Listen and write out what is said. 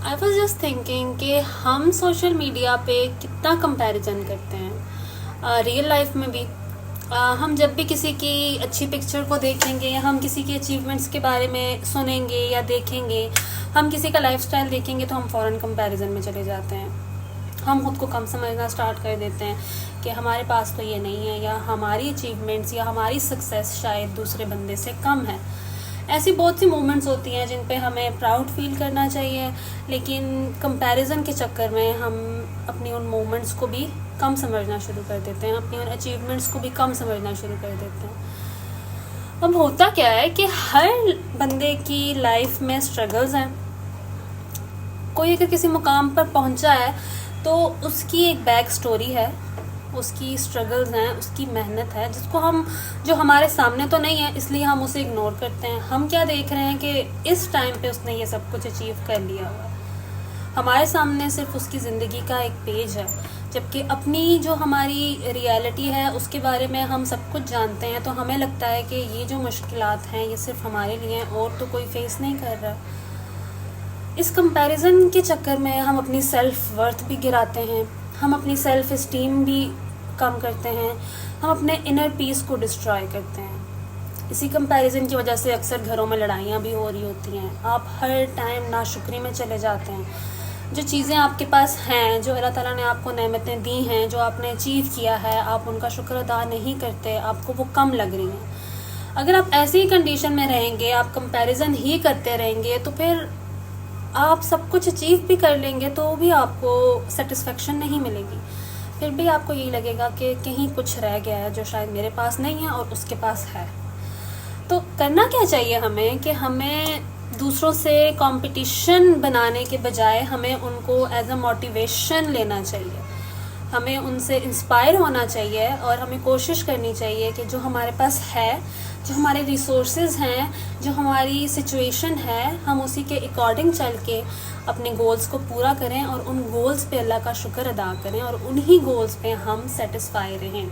I was just thinking کہ ہم social media پہ کتنا کمپیریزن کرتے ہیں ریئل لائف میں بھی. ہم جب بھی کسی کی اچھی پکچر کو دیکھیں گے یا ہم کسی کے اچیومنٹس کے بارے میں سنیں گے یا دیکھیں گے, ہم کسی کا لائف اسٹائل دیکھیں گے تو ہم فوراً کمپیریزن میں چلے جاتے ہیں. ہم خود کو کم سمجھنا اسٹارٹ کر دیتے ہیں کہ ہمارے پاس تو یہ نہیں ہے, یا ہماری اچیومنٹس یا ہماری سکسیس شاید دوسرے بندے سے کم ہے. ایسی بہت سی مومنٹس ہوتی ہیں جن پہ ہمیں پراؤڈ فیل کرنا چاہیے, لیکن کمپیریزن کے چکر میں ہم اپنی ان مومنٹس کو بھی کم سمجھنا شروع کر دیتے ہیں, اپنی ان اچیومنٹس کو بھی کم سمجھنا شروع کر دیتے ہیں. اب ہوتا کیا ہے کہ ہر بندے کی لائف میں اسٹرگلز ہیں. کوئی اگر کسی مقام پر پہنچا ہے تو اس کی ایک بیک سٹوری ہے, اس کی اسٹرگلز ہیں, اس کی محنت ہے, جس کو ہم, جو ہمارے سامنے تو نہیں ہے اس لیے ہم اسے اگنور کرتے ہیں. ہم کیا دیکھ رہے ہیں کہ اس ٹائم پہ اس نے یہ سب کچھ اچیو کر لیا ہوا ہے. ہمارے سامنے صرف اس کی زندگی کا ایک پیج ہے, جبکہ اپنی جو ہماری ریالٹی ہے اس کے بارے میں ہم سب کچھ جانتے ہیں. تو ہمیں لگتا ہے کہ یہ جو مشکلات ہیں یہ صرف ہمارے لیے ہیں اور تو کوئی فیس نہیں کر رہا. اس کمپیریزن کے چکر میں ہم اپنی سیلف ورتھ بھی گراتے ہیں, ہم اپنی سیلف اسٹیم بھی کم کرتے ہیں, ہم اپنے انر پیس کو ڈسٹرائے کرتے ہیں. اسی کمپیریزن کی وجہ سے اکثر گھروں میں لڑائیاں بھی ہو رہی ہوتی ہیں. آپ ہر ٹائم ناشکری میں چلے جاتے ہیں. جو چیزیں آپ کے پاس ہیں, جو اللہ تعالیٰ نے آپ کو نعمتیں دی ہیں, جو آپ نے اچیو کیا ہے, آپ ان کا شکر ادا نہیں کرتے, آپ کو وہ کم لگ رہی ہیں. اگر آپ ایسی ہی کنڈیشن میں رہیں گے, آپ کمپیریزن ہی کرتے رہیں گے, تو پھر آپ سب کچھ اچیو بھی کر لیں گے تو بھی آپ کو سیٹسفیکشن نہیں ملے گی. پھر بھی آپ کو یہی لگے گا کہ کہیں کچھ رہ گیا ہے جو شاید میرے پاس نہیں ہے اور اس کے پاس ہے. تو کرنا کیا چاہیے ہمیں کہ ہمیں دوسروں سے کمپٹیشن بنانے کے بجائے ہمیں ان کو ایز اے موٹیویشن لینا چاہیے. ہمیں ان سے انسپائر ہونا چاہیے اور ہمیں کوشش کرنی چاہیے کہ جو ہمارے پاس ہے, جو ہمارے ریسورسز ہیں, جو ہماری سچویشن ہے, ہم اسی کے اکارڈنگ چل کے اپنے گولز کو پورا کریں اور ان گولز پہ اللہ کا شکر ادا کریں اور انہی گولز پہ ہم سیٹسفائی رہیں.